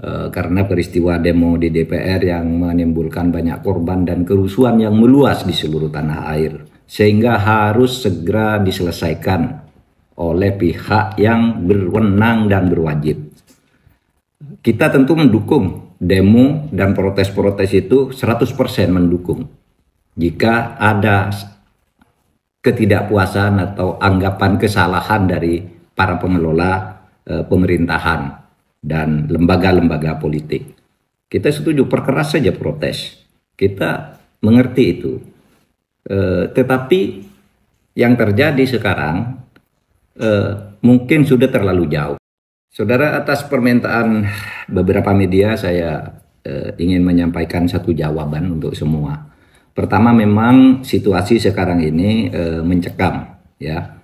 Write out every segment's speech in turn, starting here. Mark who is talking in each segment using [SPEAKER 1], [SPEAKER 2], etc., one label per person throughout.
[SPEAKER 1] karena peristiwa demo di DPR yang menimbulkan banyak korban dan kerusuhan yang meluas di seluruh tanah air, sehingga harus segera diselesaikan oleh pihak yang berwenang dan berwajib. Kita tentu mendukung demo dan protes-protes itu 100% mendukung. Jika ada ketidakpuasan atau anggapan kesalahan dari para pengelola pemerintahan dan lembaga-lembaga politik, kita setuju, perkeras saja protes. Kita mengerti itu. Tetapi yang terjadi sekarang mungkin sudah terlalu jauh. Saudara, atas permintaan beberapa media saya ingin menyampaikan satu jawaban untuk semua. Pertama, memang situasi sekarang ini mencekam, ya,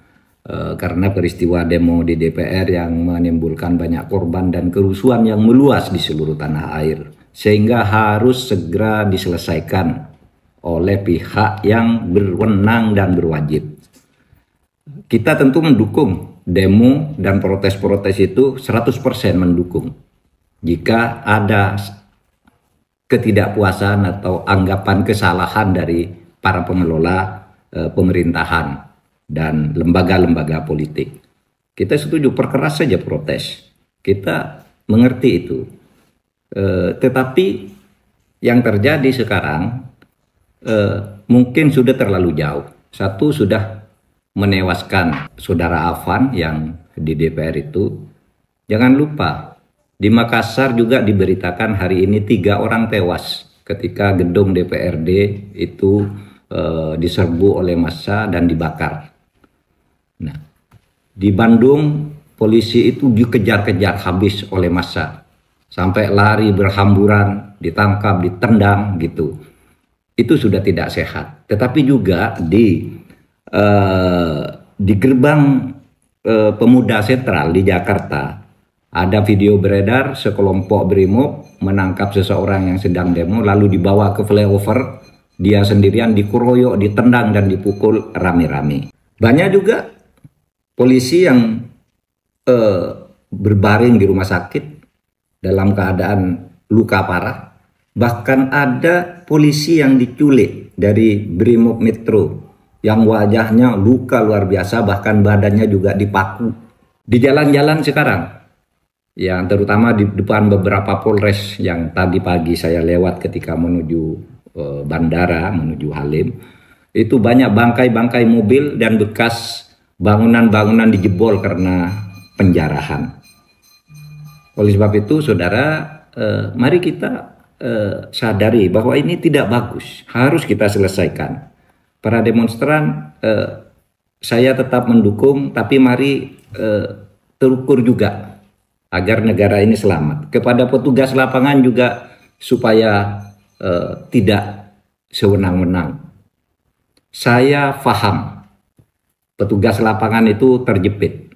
[SPEAKER 1] karena peristiwa demo di DPR yang menimbulkan banyak korban dan kerusuhan yang meluas di seluruh tanah air, sehingga harus segera diselesaikan oleh pihak yang berwenang dan berwajib. Kita tentu mendukung demo dan protes-protes itu 100% mendukung. Jika ada ketidakpuasan atau anggapan kesalahan dari para pengelola pemerintahan dan lembaga-lembaga politik, kita setuju, perkeras saja protes. Kita mengerti itu. Tetapi yang terjadi sekarang mungkin sudah terlalu jauh. Satu, sudah menewaskan saudara Afan yang di DPR itu. Jangan lupa, di Makassar juga diberitakan hari ini 3 orang tewas ketika gedung DPRD itu diserbu oleh massa dan dibakar. Nah, di Bandung polisi itu dikejar-kejar habis oleh massa, sampai lari berhamburan, ditangkap, ditendang gitu. Itu sudah tidak sehat. Tetapi juga di gerbang Pemuda Sentral di Jakarta ada video beredar sekelompok brimob menangkap seseorang yang sedang demo, lalu dibawa ke flyover, dia sendirian dikeroyok, ditendang dan dipukul rame-rame. Banyak juga polisi yang berbaring di rumah sakit dalam keadaan luka parah. Bahkan ada polisi yang diculik dari Brimob Metro yang wajahnya luka luar biasa, bahkan badannya juga dipaku. Di jalan-jalan sekarang, yang terutama di depan beberapa polres yang tadi pagi saya lewat ketika menuju bandara, menuju Halim, itu banyak bangkai-bangkai mobil dan bekas bangunan-bangunan dijebol karena penjarahan. Oleh sebab itu, saudara, mari kita sadari bahwa ini tidak bagus, harus kita selesaikan. Para demonstran, saya tetap mendukung, tapi mari terukur juga agar negara ini selamat. Kepada petugas lapangan juga supaya tidak sewenang-wenang. Saya paham petugas lapangan itu terjepit.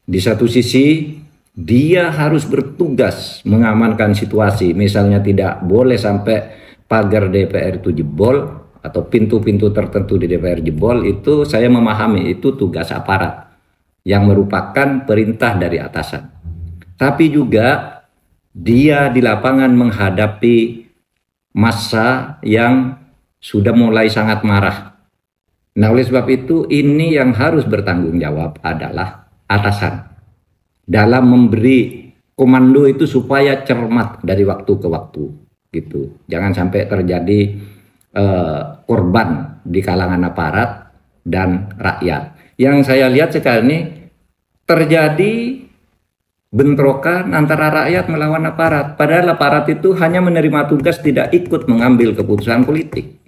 [SPEAKER 1] Di satu sisi dia harus bertugas mengamankan situasi, misalnya tidak boleh sampai pagar DPR itu jebol atau pintu-pintu tertentu di DPR jebol. Itu saya memahami, itu tugas aparat yang merupakan perintah dari atasan. Tapi juga dia di lapangan menghadapi massa yang sudah mulai sangat marah. Nah, oleh sebab itu ini yang harus bertanggung jawab adalah atasan dalam memberi komando itu supaya cermat dari waktu ke waktu gitu. Jangan sampai terjadi korban di kalangan aparat dan rakyat. Yang saya lihat sekarang ini terjadi bentrokan antara rakyat melawan aparat. Padahal aparat itu hanya menerima tugas, tidak ikut mengambil keputusan politik.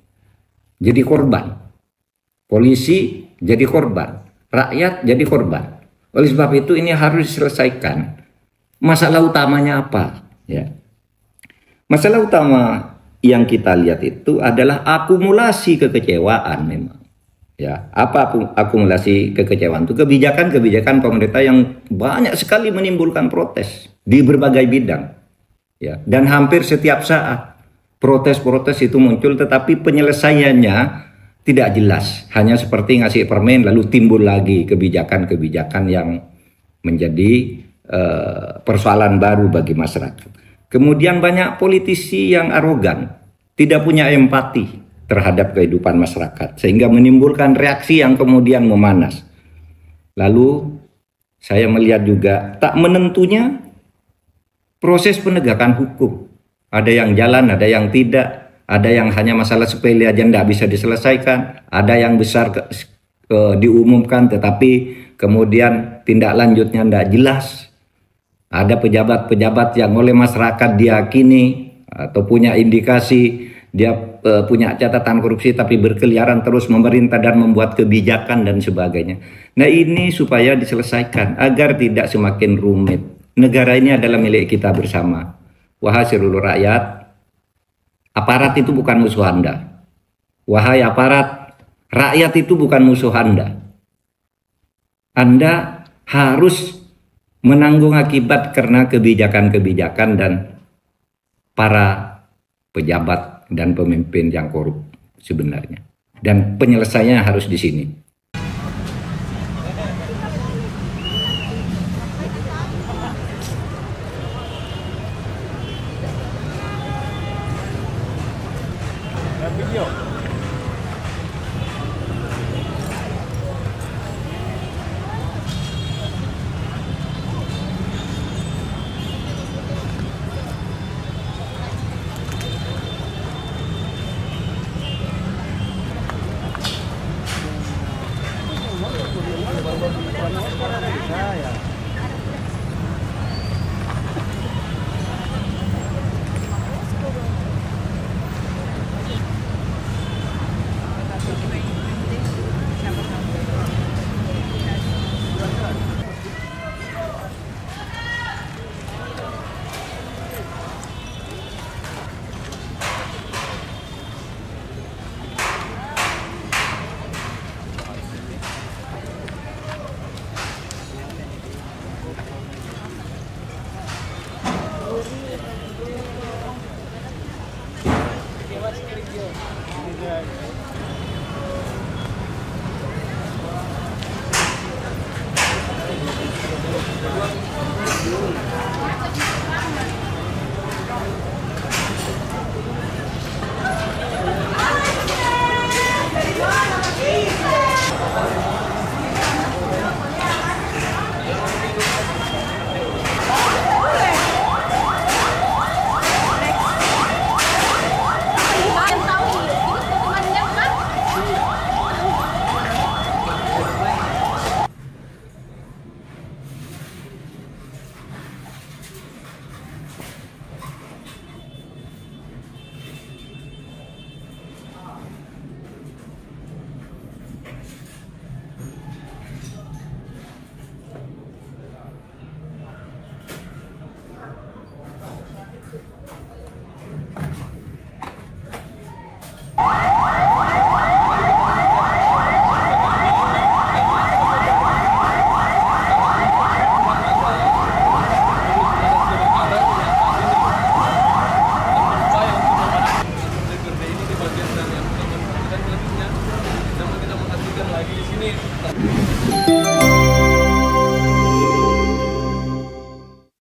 [SPEAKER 1] Jadi korban. Polisi jadi korban. Rakyat jadi korban. Oleh sebab itu ini harus diselesaikan. Masalah utamanya apa? Ya. Masalah utama yang kita lihat itu adalah akumulasi kekecewaan memang. Ya, apa akumulasi kekecewaan itu? Kebijakan-kebijakan pemerintah yang banyak sekali menimbulkan protes di berbagai bidang. Ya, dan hampir setiap saat protes-protes itu muncul, tetapi penyelesaiannya tidak jelas. Hanya seperti ngasih permen lalu timbul lagi kebijakan-kebijakan yang menjadi persoalan baru bagi masyarakat. Kemudian banyak politisi yang arogan, tidak punya empati terhadap kehidupan masyarakat, sehingga menimbulkan reaksi yang kemudian memanas. Lalu saya melihat juga tak menentunya proses penegakan hukum. Ada yang jalan, ada yang tidak, ada yang hanya masalah sepele aja tidak bisa diselesaikan, ada yang besar diumumkan tetapi kemudian tindak lanjutnya tidak jelas. Ada pejabat-pejabat yang oleh masyarakat diyakini atau punya indikasi dia punya catatan korupsi tapi berkeliaran terus memerintah dan membuat kebijakan dan sebagainya. Nah, ini supaya diselesaikan agar tidak semakin rumit. Negara ini adalah milik kita bersama. Wahai seluruh rakyat, aparat itu bukan musuh Anda. Wahai aparat, rakyat itu bukan musuh Anda. Anda harus menanggung akibat karena kebijakan-kebijakan dan para pejabat dan pemimpin yang korup sebenarnya. Dan penyelesaiannya harus di sini.